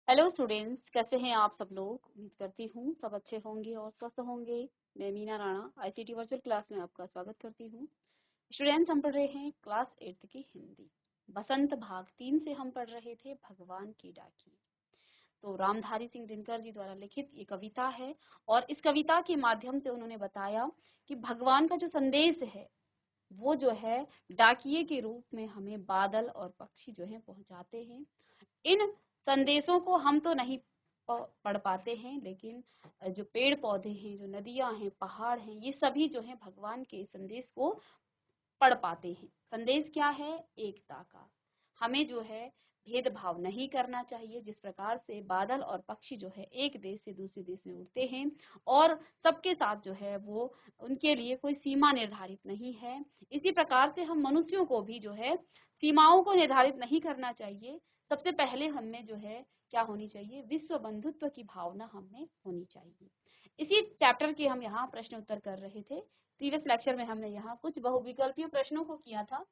Hello students, कैसे हैं आप सब लोग। उम्मीद करती हूँ सब अच्छे होंगे और स्वस्थ होंगे। मैं Meena Rana ICT virtual class में आपका स्वागत करती हूँ। स्टूडेंट्स, हम पढ़ रहे हैं क्लास 8 की हिंदी बसंत भाग 3 से हम पढ़ रहे थे भगवान की डाकी। तो रामधारी सिंह दिनकर जी द्वारा लिखित ये कविता है और इस कविता के माध्यम से उन्होंने बताया कि भगवान का जो संदेश है वो जो है डाकिये के रूप में हमें बादल और पक्षी जो है पहुंचाते हैं। इन संदेशों को हम तो नहीं पढ़ पाते हैं, लेकिन जो पेड़ पौधे हैं, जो नदियां हैं, पहाड़ हैं, ये सभी जो है भगवान के संदेश को पढ़ पाते हैं। संदेश क्या है? एकता का। हमें जो है भेदभाव नहीं करना चाहिए। जिस प्रकार से बादल और पक्षी जो है एक देश से दूसरे देश में उड़ते हैं और सबके साथ जो है वो उनके लिए कोई सीमा निर्धारित नहीं है, इसी प्रकार से हम मनुष्यों को भी जो है सीमाओं को निर्धारित नहीं करना चाहिए। सबसे पहले हमें जो है क्या होनी चाहिए? विश्व बंधुत्व की भावना हमें होनी चाहिए। इसी चैप्टर के हम यहाँ प्रश्न उत्तर कर रहे थे। प्रीवियस लेक्चर में हमने यहाँ कुछ बहुविकल्पीय प्रश्नों को किया था।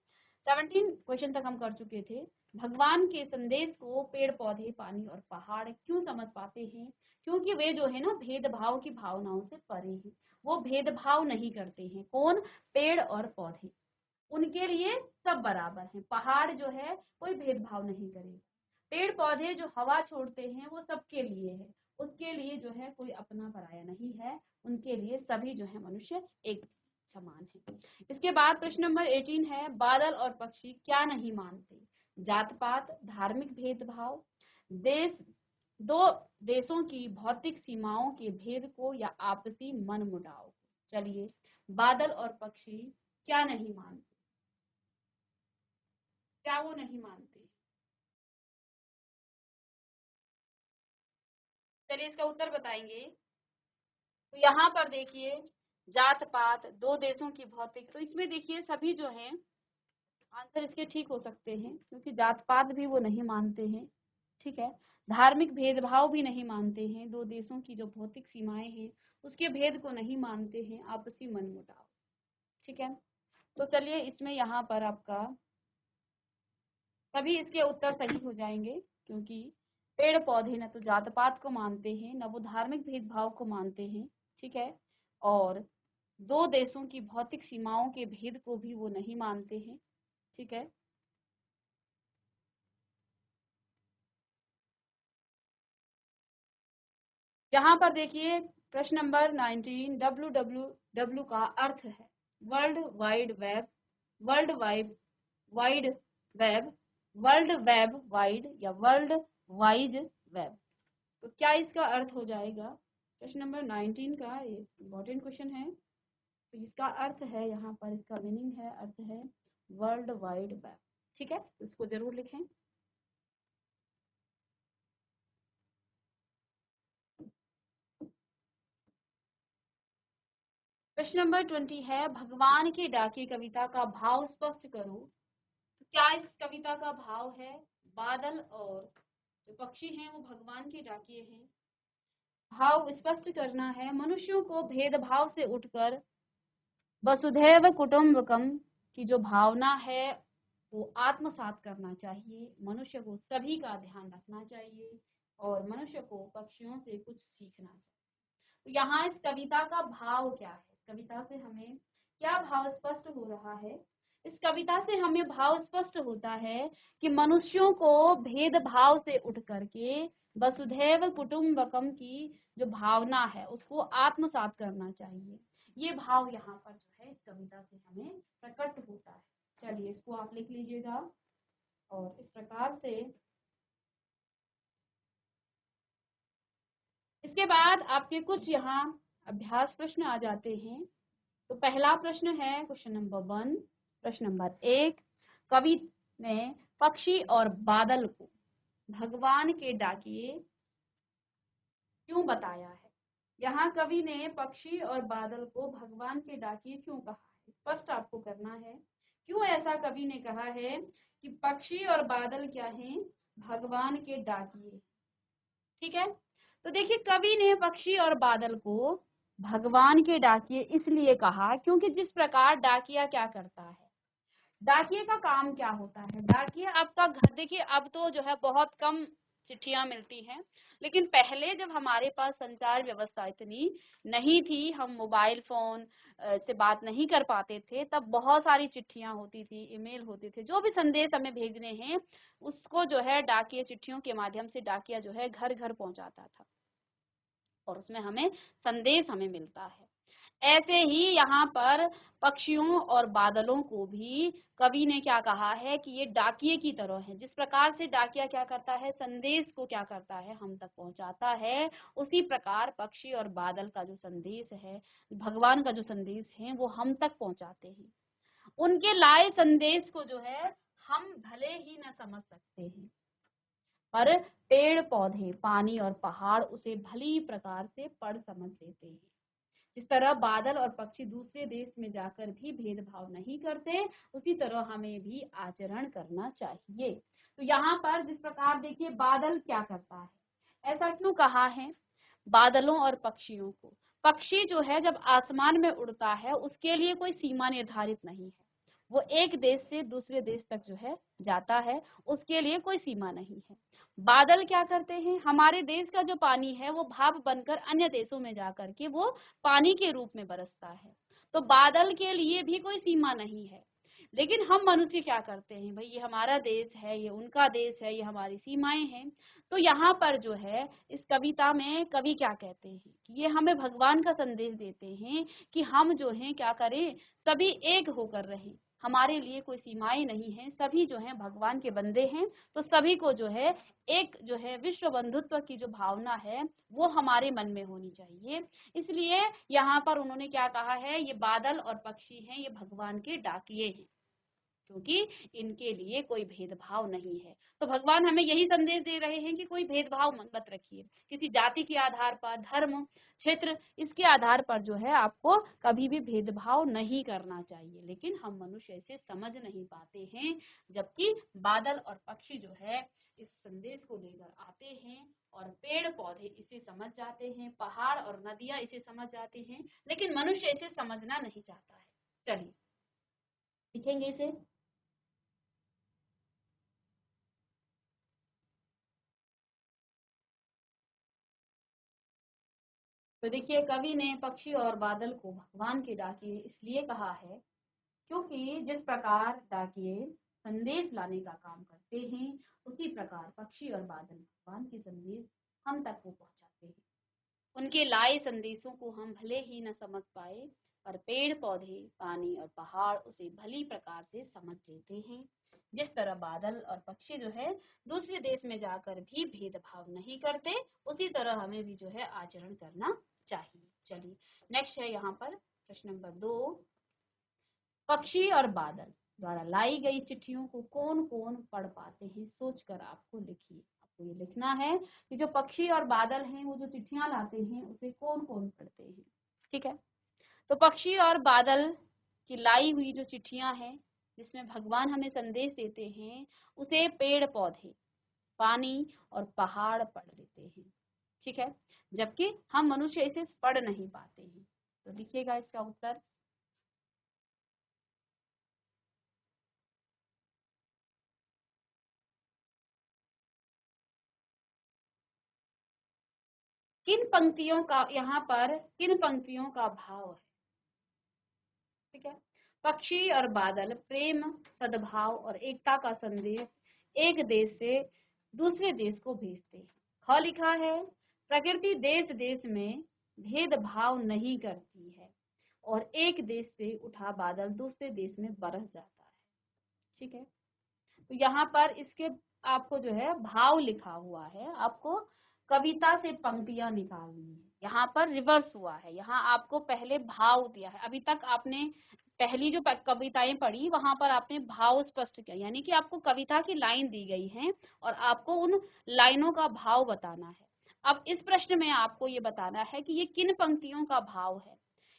17 क्वेश्चन तक हम कर चुके थे। भगवान के संदेश को पेड़ पौधे, पानी और पहाड़ क्यों समझ पाते हैं? क्योंकि वे जो है ना भेदभाव की भावनाओं से परे हैं। वो भेदभाव नहीं करते हैं। कौन? पेड़ और पौधे, उनके लिए सब बराबर हैं। पहाड़ जो है कोई भेदभाव नहीं करेगा। पेड़ पौधे जो हवा छोड़ते हैं वो सबके लिए है, उसके लिए जो है कोई अपना पराया नहीं है। उनके लिए सभी जो है मनुष्य एक समान है। इसके बाद प्रश्न नंबर 18 है, बादल और पक्षी क्या नहीं मानते? जात पात, धार्मिक भेदभाव, देश, दो देशों की भौतिक सीमाओं के भेद को या आपसी मनमुटाव को। चलिए, बादल और पक्षी क्या नहीं मानते? क्या वो नहीं मानते? चलिए इसका उत्तर बताएंगे। तो यहाँ पर देखिए, जात पात, दो देशों की भौतिक, तो इसमें देखिए सभी जो हैं आंसर इसके ठीक हो सकते हैं, क्योंकि जात पात भी वो नहीं मानते हैं। ठीक है। धार्मिक भेदभाव भी नहीं मानते हैं। दो देशों की जो भौतिक सीमाएं हैं उसके भेद को नहीं मानते हैं। आपसी मनमुटाव। ठीक है। तो चलिए इसमें यहाँ पर आपका सभी इसके उत्तर सही हो जाएंगे, क्योंकि पेड़ पौधे न तो जात पात को मानते हैं, न वो धार्मिक भेदभाव को मानते हैं। ठीक है। और दो देशों की भौतिक सीमाओं के भेद को भी वो नहीं मानते हैं। ठीक है। यहाँ पर देखिए प्रश्न नंबर 19, WWW का अर्थ है world wide web, world wide wide web, world web wide या वर्ल्ड वाइड वेब। तो क्या इसका अर्थ हो जाएगा? प्रश्न नंबर 19 का ये इम्पोर्टेंट क्वेश्चन है। तो इसका अर्थ है, यहाँ पर इसका मीनिंग है, अर्थ है वर्ल्ड वाइड वेब। ठीक है, तो इसको जरूर लिखें। प्रश्न नंबर 20 है, भगवान की डाकी कविता का भाव स्पष्ट करो। तो क्या इस कविता का भाव है बादल और जो पक्षी हैं वो भगवान के डाकिए हैं। भाव स्पष्ट करना है, मनुष्यों को भेदभाव से उठकर वसुधैव कुटुंबकम की जो भावना है वो आत्मसात करना चाहिए। मनुष्य को सभी का ध्यान रखना चाहिए और मनुष्य को पक्षियों से कुछ सीखना चाहिए। तो यहाँ इस कविता का भाव क्या है? कविता से हमें क्या भाव स्पष्ट हो रहा है? इस कविता से हमें भाव स्पष्ट होता है कि मनुष्यों को भेदभाव से उठ करके वसुधैव कुटुंबकम की जो भावना है उसको आत्मसात करना चाहिए। ये भाव यहाँ पर जो है इस कविता से हमें प्रकट होता है। चलिए इसको आप लिख लीजिएगा। और इस प्रकार से इसके बाद आपके कुछ यहाँ अभ्यास प्रश्न आ जाते हैं। तो पहला प्रश्न है क्वेश्चन नंबर 1। प्रश्न नंबर 1, कवि ने पक्षी और बादल को भगवान के डाकिए क्यों बताया है? यहाँ कवि ने पक्षी और बादल को भगवान के डाकिए क्यों कहा है? स्पष्ट आपको करना है क्यों ऐसा कवि ने कहा है कि पक्षी और बादल क्या हैं? भगवान के डाकिए। ठीक है। तो देखिए कवि ने पक्षी और बादल को भगवान के डाकिए इसलिए कहा क्योंकि जिस प्रकार डाकिया क्या करता है, डाकिए का काम क्या होता है? डाकिया आपका घर, देखिए अब तो जो है बहुत कम चिट्ठियां मिलती हैं। लेकिन पहले जब हमारे पास संचार व्यवस्था इतनी नहीं थी, हम मोबाइल फोन से बात नहीं कर पाते थे, तब बहुत सारी चिट्ठियां होती थी, ईमेल होते थे, जो भी संदेश हमें भेजने हैं उसको जो है डाकिया चिट्ठियों के माध्यम से डाकिया जो है घर घर पहुंचाता था और उसमें हमें संदेश हमें मिलता है। ऐसे ही यहाँ पर पक्षियों और बादलों को भी कवि ने क्या कहा है कि ये डाकिये की तरह है। जिस प्रकार से डाकिया क्या करता है, संदेश को क्या करता है, हम तक पहुंचाता है, उसी प्रकार पक्षी और बादल का जो संदेश है, भगवान का जो संदेश है, वो हम तक पहुंचाते हैं। उनके लाए संदेश को जो है हम भले ही न समझ सकते हैं, पर पेड़ पौधे, पानी और पहाड़ उसे भली प्रकार से पढ़ समझ लेते हैं। जिस तरह बादल और पक्षी दूसरे देश में जाकर भी भेदभाव नहीं करते, उसी तरह हमें भी आचरण करना चाहिए। तो यहाँ पर जिस प्रकार देखिए बादल क्या करता है, ऐसा क्यों कहा है बादलों और पक्षियों को? पक्षी जो है जब आसमान में उड़ता है उसके लिए कोई सीमा निर्धारित नहीं है, वो एक देश से दूसरे देश तक जो है जाता है, उसके लिए कोई सीमा नहीं है। बादल क्या करते हैं, हमारे देश का जो पानी है वो भाप बनकर अन्य देशों में जाकर के वो पानी के रूप में बरसता है। तो बादल के लिए भी कोई सीमा नहीं है। लेकिन हम मनुष्य क्या करते हैं, भाई ये हमारा देश है, ये उनका देश है, ये हमारी सीमाएं हैं। तो यहाँ पर जो है इस कविता में कवि क्या कहते हैं कि ये हमें भगवान का संदेश देते हैं कि हम जो हैं क्या करें, सभी एक होकर रहें। हमारे लिए कोई सीमाएं नहीं है, सभी जो हैं भगवान के बंदे हैं। तो सभी को जो है एक जो है विश्व बंधुत्व की जो भावना है वो हमारे मन में होनी चाहिए। इसलिए यहाँ पर उन्होंने क्या कहा है, ये बादल और पक्षी हैं, ये भगवान के डाकिये हैं, क्योंकि इनके लिए कोई भेदभाव नहीं है। तो भगवान हमें यही संदेश दे रहे हैं कि कोई भेदभाव मत रखिए, किसी जाति के आधार पर, धर्म, क्षेत्र, इसके आधार पर जो है आपको कभी भी भेदभाव नहीं करना चाहिए। लेकिन हम मनुष्य इसे समझ नहीं पाते हैं, जबकि बादल और पक्षी जो है इस संदेश को लेकर आते हैं और पेड़ पौधे इसे समझ जाते हैं, पहाड़ और नदियां इसे समझ जाते हैं, लेकिन मनुष्य इसे समझना नहीं चाहता है। चलिए लिखेंगे इसे। तो देखिए कवि ने पक्षी और बादल को भगवान के डाकिये इसलिए कहा है क्योंकि जिस प्रकार डाकिये संदेश लाने का काम करते हैं, उसी प्रकार पक्षी और बादल भगवान के संदेश हम तक वो पहुंचाते हैं। उनके लाए संदेशों को हम भले ही न समझ पाए, पर पेड़ पौधे, पानी और पहाड़ उसे भली प्रकार से समझ लेते हैं। जिस तरह बादल और पक्षी जो है दूसरे देश में जाकर भी भेदभाव नहीं करते, उसी तरह हमें भी जो है आचरण करना चाहिए। चलिए नेक्स्ट है यहाँ पर प्रश्न नंबर 2, पक्षी और बादल द्वारा लाई गई चिट्ठियों को कौन कौन पढ़ पाते हैं, सोचकर आपको लिखिए। आपको ये लिखना है कि जो पक्षी और बादल हैं वो जो चिट्ठियां लाते हैं उसे कौन कौन पढ़ते हैं। ठीक है, तो पक्षी और बादल की लाई हुई जो चिट्ठियां हैं जिसमें भगवान हमें संदेश देते हैं, उसे पेड़ पौधे, पानी और पहाड़ पढ़ लेते हैं। ठीक है, जबकि हम मनुष्य इसे पढ़ नहीं पाते हैं। तो लिखिएगा इसका उत्तर। किन पंक्तियों का यहाँ पर किन पंक्तियों का भाव है? ठीक है, पक्षी और बादल प्रेम, सद्भाव और एकता का संदेश एक देश से दूसरे देश को भेजते हैं। ख लिखा है, प्रकृति देश देश में भेदभाव नहीं करती है और एक देश से उठा बादल दूसरे देश में बरस जाता है। ठीक है, तो यहाँ पर इसके आपको जो है भाव लिखा हुआ है, आपको कविता से पंक्तियां निकालनी है। यहाँ पर रिवर्स हुआ है, यहाँ आपको पहले भाव दिया है। अभी तक आपने पहली जो कविताएं पढ़ी वहां पर आपने भाव स्पष्ट किया, यानी कि आपको कविता की लाइन दी गई है और आपको उन लाइनों का भाव बताना है। अब इस प्रश्न में आपको ये बताना है कि ये किन पंक्तियों का भाव है।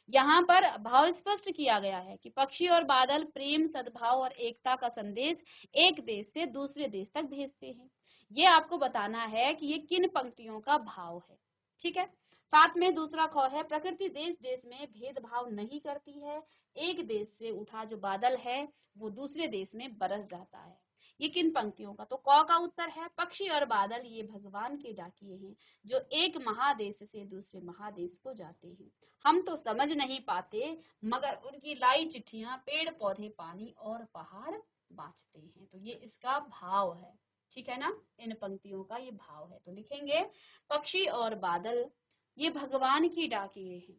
यहाँ पर भाव स्पष्ट किया गया है कि पक्षी और बादल प्रेम, सद्भाव और एकता का संदेश एक देश से दूसरे देश तक भेजते हैं। ये आपको बताना है कि ये किन पंक्तियों का भाव है। ठीक है, साथ में दूसरा ख है, प्रकृति देश देश में भेदभाव नहीं करती है, एक देश से उठा जो बादल है वो दूसरे देश में बरस जाता है। ये किन पंक्तियों का? तो क का उत्तर है पक्षी और बादल ये भगवान के डाकिए हैं जो एक महादेश से दूसरे महादेश को जाते हैं। हम तो समझ नहीं पाते मगर उनकी लाई चिट्ठियां पेड़ पौधे पानी और पहाड़ बांचते हैं। तो ये इसका भाव है, ठीक है ना। इन पंक्तियों का ये भाव है। तो लिखेंगे पक्षी और बादल ये भगवान की डाकिए हैं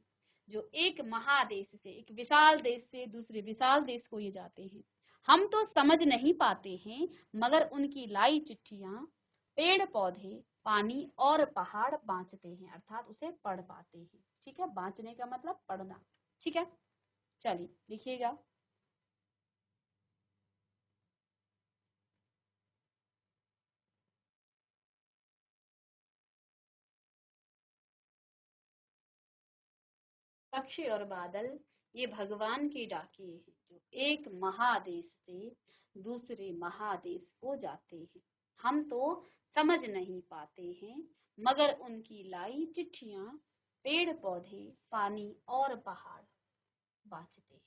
जो एक महादेश से, एक विशाल देश से दूसरे विशाल देश को ये जाते हैं। हम तो समझ नहीं पाते हैं मगर उनकी लाई चिट्ठियां पेड़ पौधे पानी और पहाड़ बांचते हैं, अर्थात उसे पढ़ पाते हैं। ठीक है, बांचने का मतलब पढ़ना। ठीक है, चलिए लिखिएगा। पक्षी और बादल ये भगवान के डाकिए हैं जो एक महादेश से दूसरे महादेश को जाते हैं। हम तो समझ नहीं पाते हैं मगर उनकी लाई चिट्ठियां पेड़ पौधे पानी और पहाड़ बांचते हैं,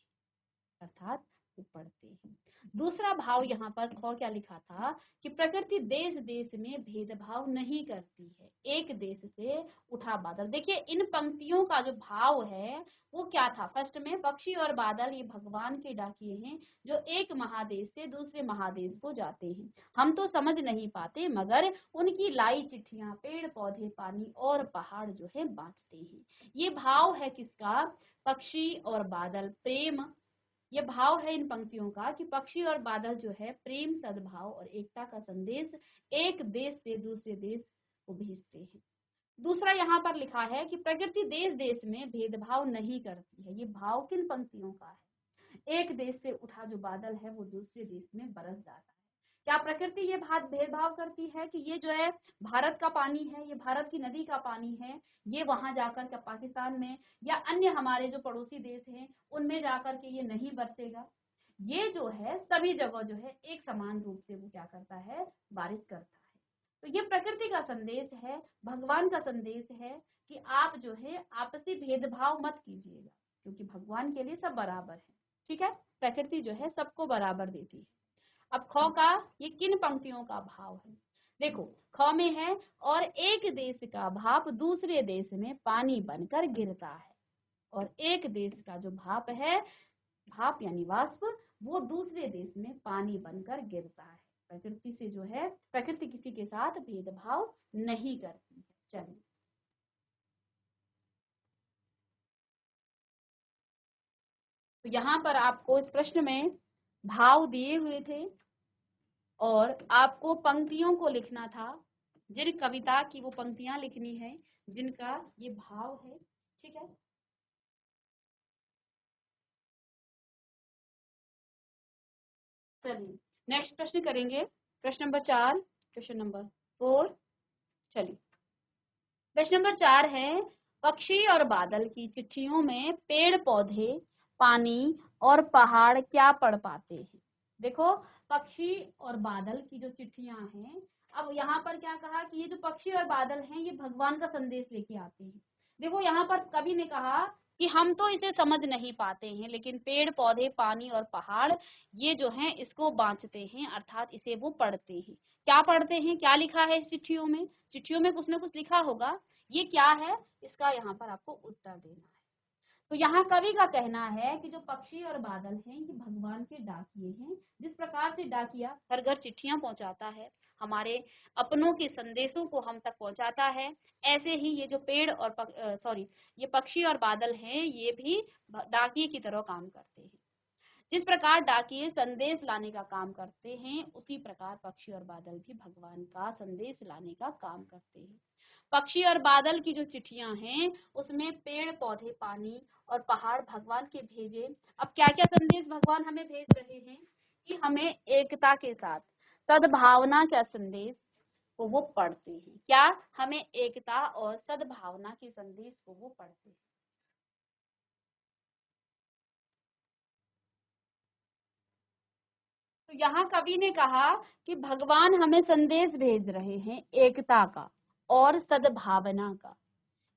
अर्थात वो पढ़ते हैं। दूसरा भाव यहाँ पर ख क्या लिखा था कि प्रकृति देश देश में भेदभाव नहीं करती है, एक देश से उठा बादल। देखिए इन पंक्तियों का जो भाव है वो क्या था? फर्स्ट में पक्षी और बादल ये भगवान के डाकिए हैं जो एक महादेश से दूसरे महादेश को जाते हैं। हम तो समझ नहीं पाते मगर उनकी लाई चिट्ठियां पेड़ पौधे पानी और पहाड़ जो है बांचते हैं। ये भाव है किसका? पक्षी और बादल, प्रेम। ये भाव है इन पंक्तियों का कि पक्षी और बादल जो है प्रेम सद्भाव और एकता का संदेश एक देश से दूसरे देश को भेजते हैं। दूसरा यहाँ पर लिखा है कि प्रकृति देश देश में भेदभाव नहीं करती है। ये भाव किन पंक्तियों का है? एक देश से उठा जो बादल है वो दूसरे देश में बरस जाता है। क्या प्रकृति ये भेदभाव करती है कि ये जो है भारत का पानी है, ये भारत की नदी का पानी है, ये वहां जाकर के पाकिस्तान में या अन्य हमारे जो पड़ोसी देश हैं उनमें जाकर के ये नहीं बरसेगा? ये जो है सभी जगह जो है एक समान रूप से वो क्या करता है? बारिश करता है। तो ये प्रकृति का संदेश है, भगवान का संदेश है कि आप जो है आपसी भेदभाव मत कीजिएगा क्योंकि भगवान के लिए सब बराबर है। ठीक है, प्रकृति जो है सबको बराबर देती है। अब ख का ये किन पंक्तियों का भाव है? देखो ख में है और एक देश का भाप दूसरे देश में पानी बनकर गिरता है। और एक देश का जो भाप है, भाप यानी वाष्प, वो दूसरे देश में पानी बनकर गिरता है। प्रकृति से जो है, प्रकृति किसी के साथ भेदभाव नहीं करती है। चलिए तो यहाँ पर आपको इस प्रश्न में भाव दिए हुए थे और आपको पंक्तियों को लिखना था। जिन कविता की वो पंक्तियां लिखनी है जिनका ये भाव है। ठीक है, चलिए नेक्स्ट प्रश्न करेंगे। प्रश्न नंबर 4, क्वेश्चन नंबर 4। चलिए प्रश्न नंबर 4 है पक्षी और बादल की चिट्ठियों में पेड़ पौधे पानी और पहाड़ क्या पढ़ पाते हैं? देखो पक्षी और बादल की जो चिट्ठियां हैं, अब यहाँ पर क्या कहा कि ये जो पक्षी और बादल हैं ये भगवान का संदेश लेके आते हैं। देखो यहाँ पर कवि ने कहा कि हम तो इसे समझ नहीं पाते हैं लेकिन पेड़ पौधे पानी और पहाड़ ये जो हैं इसको बांचते हैं, अर्थात इसे वो पढ़ते हैं। क्या पढ़ते हैं? क्या लिखा है इस चिट्ठियों में? चिट्ठियों में कुछ ना कुछ लिखा होगा। ये क्या है? इसका यहाँ पर आपको उत्तर देना है। तो यहाँ कवि का कहना है कि जो पक्षी और बादल हैं ये भगवान के डाकिए हैं। जिस प्रकार से डाकिया घर घर चिट्ठियां पहुंचाता है, हमारे अपनों के संदेशों को हम तक पहुंचाता है, ऐसे ही ये जो पेड़ और ये पक्षी और बादल हैं ये भी डाकिए की तरह काम करते हैं। जिस प्रकार डाकिये संदेश लाने का काम करते हैं उसी प्रकार पक्षी और बादल भी भगवान का संदेश लाने का काम करते हैं। पक्षी और बादल की जो चिट्ठियां हैं उसमें पेड़ पौधे पानी और पहाड़ भगवान के भेजे। अब क्या क्या संदेश भगवान हमें भेज रहे हैं कि हमें एकता के साथ सद्भावना का संदेश को वो पढ़ते हैं। क्या? हमें एकता और सद्भावना के संदेश को वो पढ़ते हैं। तो यहाँ कवि ने कहा कि भगवान हमें संदेश भेज रहे हैं एकता का और सद्भावना का,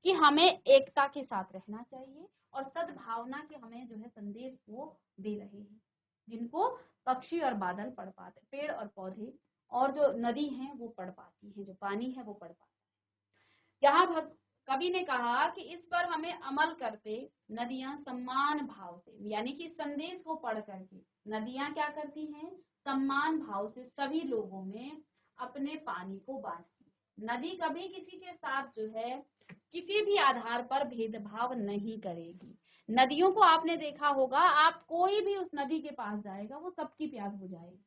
कि हमें एकता के साथ रहना चाहिए और सद्भावना के हमें जो है संदेश वो दे रहे हैं। जिनको पक्षी और बादल पढ़ पाते, पेड़ और पौधे और जो नदी है वो पढ़ पाती है, जो पानी है वो पढ़ पाती है। यहाँ कवि ने कहा कि इस पर हमें अमल करते नदियां सम्मान भाव से, यानी कि संदेश को पढ़ करके नदियां क्या करती हैं, सम्मान भाव से सभी लोगों में अपने पानी को बांटती है। नदी कभी किसी के साथ जो है किसी भी आधार पर भेदभाव नहीं करेगी। नदियों को आपने देखा होगा, आप कोई भी उस नदी के पास जाएगा वो सबकी प्यास बुझाएगी,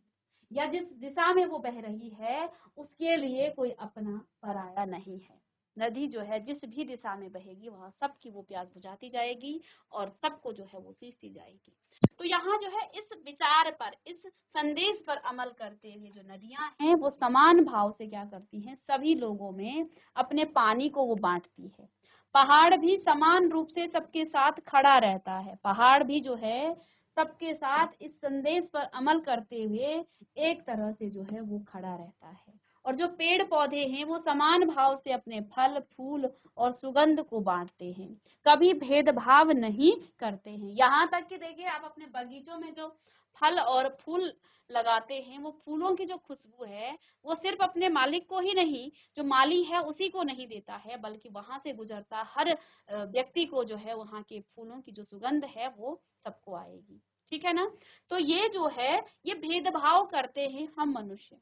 या जिस दिशा में वो बह रही है उसके लिए कोई अपना पराया नहीं है। नदी जो है जिस भी दिशा में बहेगी वहां सबकी वो प्यास बुझाती जाएगी और सबको जो है वो सींचती जाएगी। तो यहाँ जो है इस विचार पर, इस संदेश पर अमल करते हुए जो नदियां हैं वो समान भाव से क्या करती हैं, सभी लोगों में अपने पानी को वो बांटती है। पहाड़ भी समान रूप से सबके साथ खड़ा रहता है, पहाड़ भी जो है सबके साथ इस संदेश पर अमल करते हुए एक तरह से जो है वो खड़ा रहता है। और जो पेड़ पौधे हैं वो समान भाव से अपने फल फूल और सुगंध को बांटते हैं, कभी भेदभाव नहीं करते हैं। यहाँ तक कि देखिए आप अपने बगीचों में जो फल और फूल लगाते हैं वो फूलों की जो खुशबू है वो सिर्फ अपने मालिक को ही नहीं, जो माली है उसी को नहीं देता है, बल्कि वहां से गुजरता हर व्यक्ति को जो है वहां के फूलों की जो सुगंध है वो सबको आएगी। ठीक है ना। तो ये जो है ये भेदभाव करते हैं हम मनुष्य।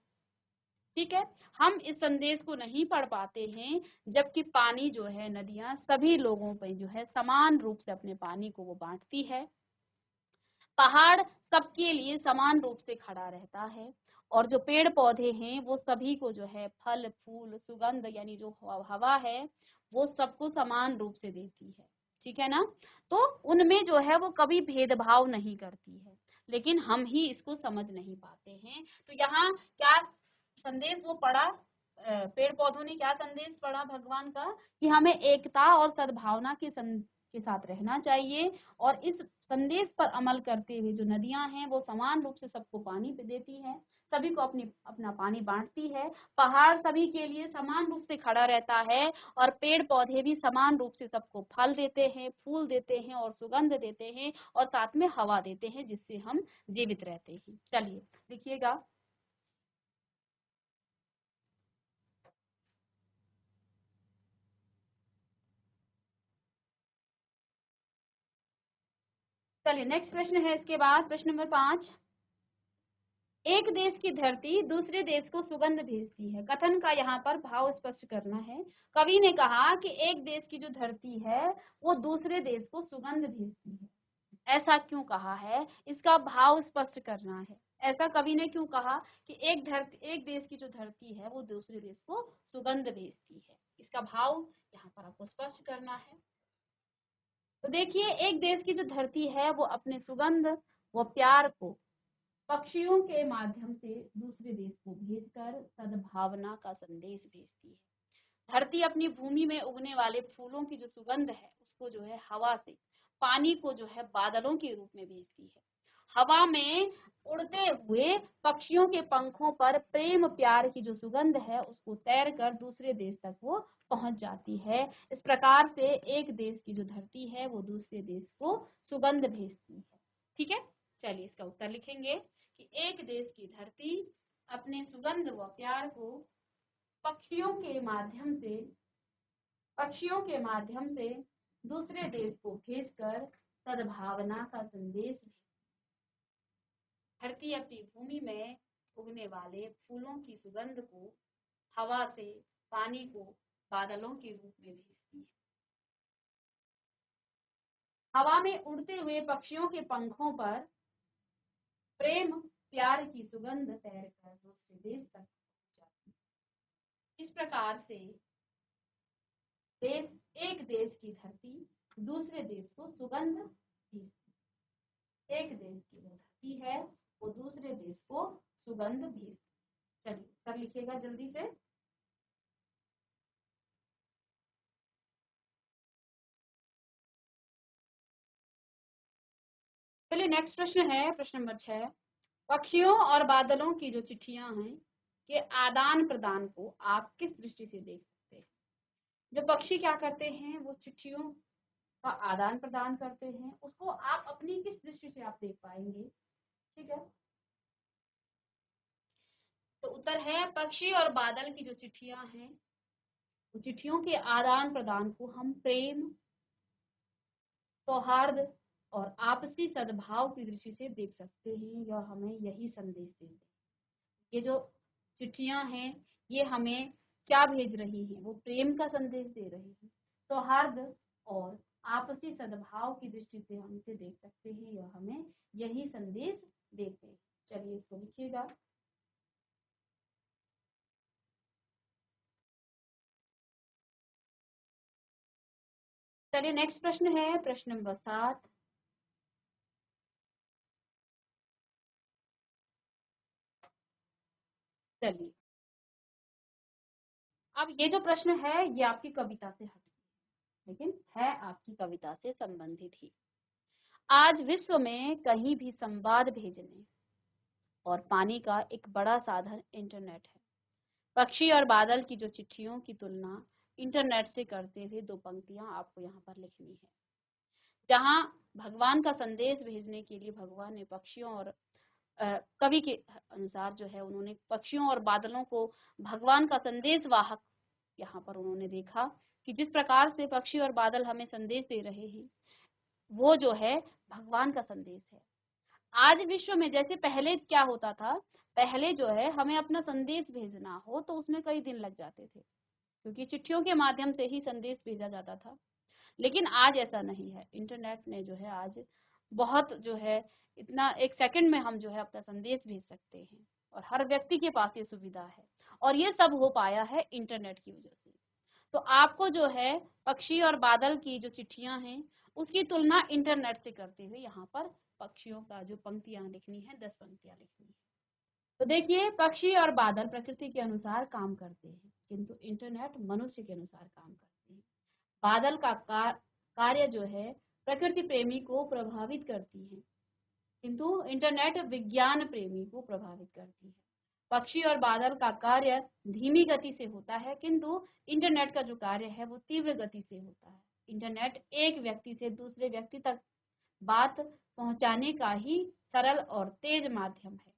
ठीक है, हम इस संदेश को नहीं पढ़ पाते हैं, जबकि पानी जो है, नदियां सभी लोगों पे जो है समान रूप से अपने पानी को वो बांटती है। पहाड़ सबके लिए समान रूप से खड़ा रहता है और जो पेड़ पौधे हैं वो सभी को जो है फल फूल सुगंध यानी जो हवा है वो सबको समान रूप से देती है। ठीक है ना। तो उनमें जो है वो कभी भेदभाव नहीं करती है, लेकिन हम ही इसको समझ नहीं पाते हैं। तो यहाँ क्या संदेश वो पढ़ा, पेड़ पौधों ने क्या संदेश पढ़ा भगवान का, कि हमें एकता और सद्भावना के साथ रहना चाहिए। और इस संदेश पर अमल करते हुए जो नदियां हैं वो समान रूप से सबको पानी पे देती है, सभी को अपना पानी बांटती है। पहाड़ सभी के लिए समान रूप से खड़ा रहता है और पेड़ पौधे भी समान रूप से सबको फल देते हैं, फूल देते हैं और सुगंध देते हैं और साथ में हवा देते हैं जिससे हम जीवित रहते हैं। चलिए लिखिएगा। चलिए नेक्स्ट प्रश्न है इसके बाद, प्रश्न नंबर 5। एक देश की धरती दूसरे देश को सुगंध भेजती है, कथन का यहाँ पर भाव स्पष्ट करना है। कवि ने कहा कि एक देश की जो धरती है वो दूसरे देश को सुगंध भेजती है। ऐसा क्यों कहा है, इसका भाव स्पष्ट करना है। ऐसा कवि ने क्यों कहा कि एक देश की जो धरती है वो दूसरे देश को सुगंध भेजती है, इसका भाव यहाँ पर आपको स्पष्ट करना है। तो देखिए, एक देश की जो धरती है वो अपने सुगंध व प्यार को पक्षियों के माध्यम से दूसरे देश को भेजकर सद्भावना का संदेश भेजती है। धरती अपनी भूमि में उगने वाले फूलों की जो सुगंध है उसको जो है हवा से, पानी को जो है बादलों के रूप में भेजती है। हवा में उड़ते हुए पक्षियों के पंखों पर प्रेम प्यार की जो सुगंध है उसको तैर कर दूसरे देश तक वो पहुंच जाती है। इस प्रकार से एक देश की जो धरती है वो दूसरे देश को सुगंध भेजती है। ठीक है, चलिए इसका उत्तर लिखेंगे कि एक देश की धरती अपने सुगंध व प्यार को पक्षियों के माध्यम से दूसरे देश को भेजकर सद्भावना का संदेश। धरती अपनी भूमि में उगने वाले फूलों की सुगंध को हवा से, पानी को बादलों के रूप में भेजती है। हवा में उड़ते हुए पक्षियों के पंखों पर प्रेम प्यार की सुगंध तैरकर दूसरे देश तक जाती है। इस प्रकार से एक देश की धरती दूसरे देश को सुगंध भेजती है। एक देश की जो धरती है वो दूसरे देश को सुगंध भेजती है। चलिए कर लिखिएगा जल्दी से। चलिए नेक्स्ट प्रश्न है, प्रश्न नंबर 6। पक्षियों और बादलों की जो चिट्ठियां हैं के आदान प्रदान को आप किस दृष्टि से देख सकते हैं। जो पक्षी क्या करते हैं वो चिट्ठियों का आदान प्रदान करते हैं, उसको आप अपनी किस दृष्टि से आप देख पाएंगे। ठीक है, तो उत्तर है पक्षी और बादल की जो चिट्ठियां हैं, वो चिट्ठियों के आदान प्रदान को हम प्रेम, सौहार्द और आपसी सद्भाव की दृष्टि से देख सकते हैं। यह हमें यही संदेश देते हैं। ये जो चिट्ठियां हैं, ये हमें क्या भेज रही हैं? वो प्रेम का संदेश दे रही हैं, सौहार्द और आपसी सद्भाव की दृष्टि से हम इसे देख सकते हैं। यह हमें यही संदेश देते हैं। चलिए इसको लिखिएगा। चलिए नेक्स्ट प्रश्न है प्रश्न नंबर 7। चलिए, अब ये जो प्रश्न है ये आपकी कविता से हट, लेकिन है आपकी कविता से संबंधित ही। आज विश्व में कहीं भी संवाद भेजने और पाने का एक बड़ा साधन इंटरनेट है। पक्षी और बादल की जो चिट्ठियों की तुलना इंटरनेट से करते हुए दो पंक्तियां आपको यहाँ पर लिखनी है। जहाँ भगवान का संदेश भेजने के लिए भगवान ने पक्षियों और कवि के अनुसार जो है उन्होंने पक्षियों और बादलों को भगवान का संदेश वाहक यहाँ पर उन्होंने देखा कि जिस प्रकार से पक्षी और बादल हमें संदेश दे रहे हैं, वो जो है भगवान का संदेश है। आज विश्व में जैसे पहले क्या होता था, पहले जो है हमें अपना संदेश भेजना हो तो उसमें कई दिन लग जाते थे, क्योंकि चिट्ठियों के माध्यम से ही संदेश भेजा जाता था। लेकिन आज ऐसा नहीं है। इंटरनेट ने जो है आज बहुत जो है इतना एक सेकंड में हम जो है अपना संदेश भेज सकते हैं और हर व्यक्ति के पास ये सुविधा है और ये सब हो पाया है इंटरनेट की वजह से। तो आपको जो है पक्षी और बादल की जो चिट्ठियां हैं उसकी तुलना इंटरनेट से करते हुए यहाँ पर पक्षियों का जो पंक्तियां लिखनी है, 10 पंक्तियां लिखनी है। तो देखिए, पक्षी और बादल प्रकृति के अनुसार काम करते हैं, किंतु इंटरनेट मनुष्य के अनुसार काम करते हैं। बादल का कार्य जो है प्रकृति प्रेमी को प्रभावित करती है, किंतु इंटरनेट विज्ञान प्रेमी को प्रभावित करती है। पक्षी और बादल का कार्य धीमी गति से होता है, किंतु इंटरनेट का जो कार्य है वो तीव्र गति से होता है। इंटरनेट एक व्यक्ति से दूसरे व्यक्ति तक बात पहुंचाने का ही सरल और तेज माध्यम है।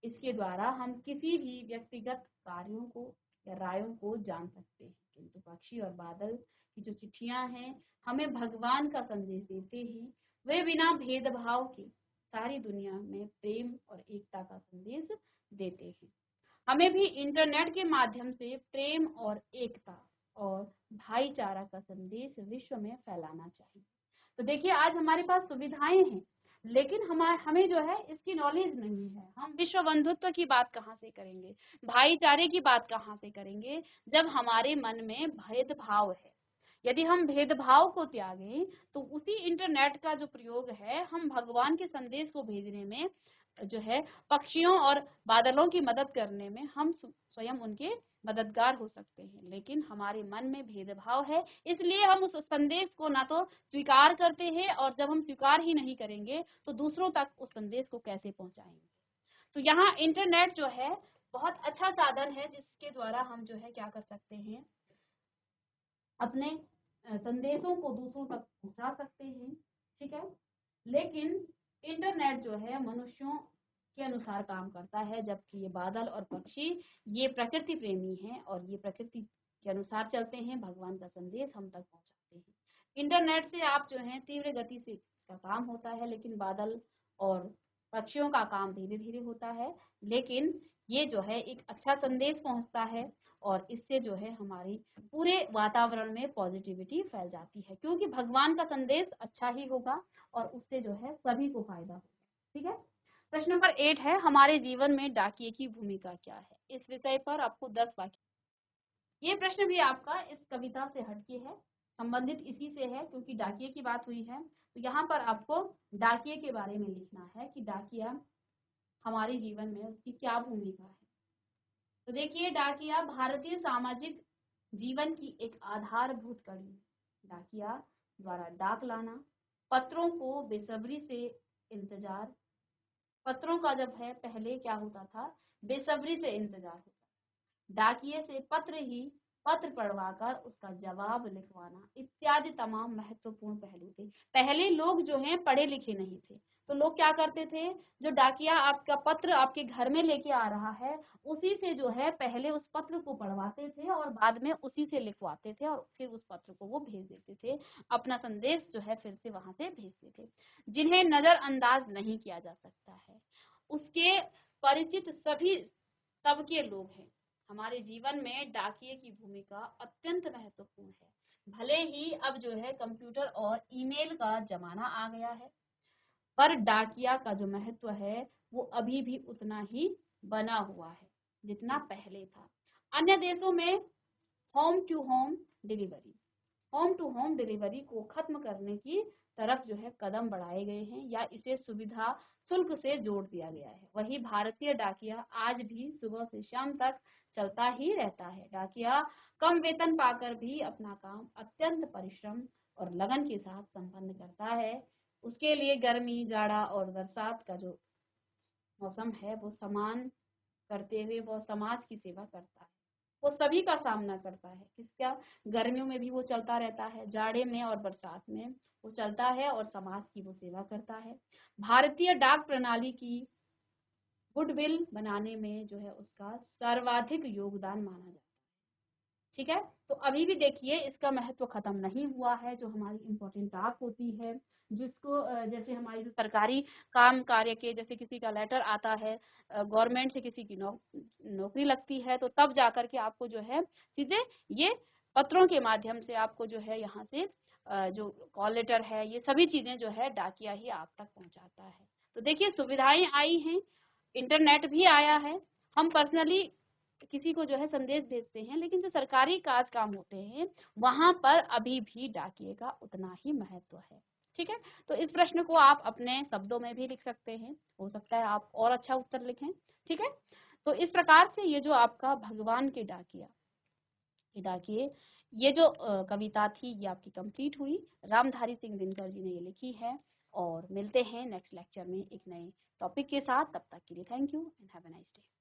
इसके द्वारा हम किसी भी व्यक्तिगत कार्यों को या रायों को जान सकते हैं, किंतु पक्षी और बादल की जो चिट्ठियां हैं हमें भगवान का संदेश देते हैं। वे बिना भेदभाव के सारी दुनिया में प्रेम और एकता का संदेश देते हैं। हमें भी इंटरनेट के माध्यम से प्रेम और एकता और भाईचारा का संदेश विश्व में फैलाना चाहिए। तो देखिए, आज हमारे पास सुविधाएं हैं, लेकिन हमें जो है इसकी नॉलेज नहीं है। हम विश्व बंधुत्व की बात कहाँ से करेंगे, भाईचारे की बात कहाँ से करेंगे, जब हमारे मन में भेदभाव है। यदि हम भेदभाव को त्यागें तो उसी इंटरनेट का जो प्रयोग है हम भगवान के संदेश को भेजने में जो है पक्षियों और बादलों की मदद करने में हम स्वयं उनके मददगार हो सकते हैं। लेकिन हमारे मन में भेदभाव है, इसलिए हम उस संदेश को ना तो स्वीकार करते हैं, और जब हम स्वीकार ही नहीं करेंगे तो दूसरों तक उस संदेश को कैसे पहुंचाएंगे। तो यहाँ इंटरनेट जो है बहुत अच्छा साधन है, जिसके द्वारा हम जो है क्या कर सकते हैं, अपने संदेशों को दूसरों तक पहुंचा सकते हैं। ठीक है, लेकिन इंटरनेट जो है मनुष्यों के अनुसार काम करता है, जबकि ये बादल और पक्षी ये प्रकृति प्रेमी हैं और ये प्रकृति के अनुसार चलते हैं, भगवान का संदेश हम तक पहुंचाते हैं। इंटरनेट से आप जो है तीव्र गति से इसका काम होता है, लेकिन बादल और पक्षियों का काम धीरे धीरे होता है। लेकिन ये जो है एक अच्छा संदेश पहुंचता है और इससे जो है हमारी पूरे वातावरण में पॉजिटिविटी फैल जाती है, क्योंकि भगवान का संदेश अच्छा ही होगा और उससे जो है सभी को फायदा होगा। ठीक है, प्रश्न नंबर 8 है, हमारे जीवन में डाकिये की भूमिका क्या है। इस विषय पर आपको 10 वाक्य। ये प्रश्न भी आपका इस कविता से हटके है, संबंधित इसी से है, क्योंकि डाकिये की बात हुई है। तो यहाँ पर आपको डाकिये के बारे में लिखना है कि डाकिया हमारे जीवन में उसकी क्या भूमिका है। तो देखिए, डाकिया भारतीय सामाजिक जीवन की एक आधारभूत कड़ी है। डाकिया द्वारा डाक लाना, पत्रों को बेसब्री से इंतजार। पत्रों का जब है पहले क्या होता था, बेसब्री से इंतजार होता, डाकिये से पत्र पढ़वाकर उसका जवाब लिखवाना इत्यादि तमाम महत्वपूर्ण पहलू थे। पहले लोग जो हैं पढ़े लिखे नहीं थे, तो लोग क्या करते थे, जो डाकिया आपका पत्र आपके घर में लेके आ रहा है, उसी से जो है पहले उस पत्र को पढ़वाते थे और बाद में उसी से लिखवाते थे और फिर उस पत्र को वो भेज देते थे, अपना संदेश जो है फिर से वहां से भेजते थे। जिन्हें नजरअंदाज नहीं किया जा सकता है, उसके परिचित सभी तब के लोग हैं। हमारे जीवन में डाकिये की भूमिका अत्यंत महत्वपूर्ण है। भले ही अब जो है कंप्यूटर और ईमेल का जमाना आ गया है, पर डाकिया का जो महत्व है वो अभी भी उतना ही बना हुआ है जितना पहले था। अन्य देशों में home to home delivery home to home delivery को खत्म करने की तरफ जो है कदम बढ़ाए गए हैं या इसे सुविधा शुल्क से जोड़ दिया गया है। वही भारतीय डाकिया आज भी सुबह से शाम तक चलता ही रहता है। डाकिया कम वेतन पाकर भी अपना काम अत्यंत परिश्रम और लगन के साथ संपन्न करता है। उसके लिए गर्मी, जाड़ा और बरसात का जो मौसम है वो समान करते हुए वो समाज की सेवा करता है। वो सभी का सामना करता है। किसका? गर्मियों में भी वो चलता रहता है, जाड़े में और बरसात में वो चलता है और समाज की वो सेवा करता है। भारतीय डाक प्रणाली की गुडविल बनाने में जो है उसका सर्वाधिक योगदान माना जाता है। ठीक है, तो अभी भी देखिए इसका महत्व खत्म नहीं हुआ है। जो हमारी इम्पोर्टेंट डाक होती है, जिसको जैसे हमारी जो सरकारी काम कार्य के, जैसे किसी का लेटर आता है, गवर्नमेंट से किसी की नौकरी लगती है, तो तब जाकर के आपको जो है सीधे ये पत्रों के माध्यम से आपको जो है यहाँ से जो कॉल लेटर है, ये सभी चीजें जो है डाकिया ही आप तक पहुंचाता है। तो देखिए सुविधाएं आई हैं, इंटरनेट भी आया है। हम पर्सनली किसी को जो है संदेश भेजते हैं, लेकिन जो सरकारी काज काम होते हैं वहां पर अभी भी डाकिये का उतना ही महत्व है। ठीक है, तो इस प्रश्न को आप अपने शब्दों में भी लिख सकते हैं, हो सकता है आप और अच्छा उत्तर लिखें। ठीक है, तो इस प्रकार से ये जो आपका भगवान के डाकिये ये जो कविता थी ये आपकी कंप्लीट हुई। रामधारी सिंह दिनकर जी ने ये लिखी है। और मिलते हैं नेक्स्ट लेक्चर में एक नए टॉपिक के साथ। तब तक के लिए thank you and have a nice day.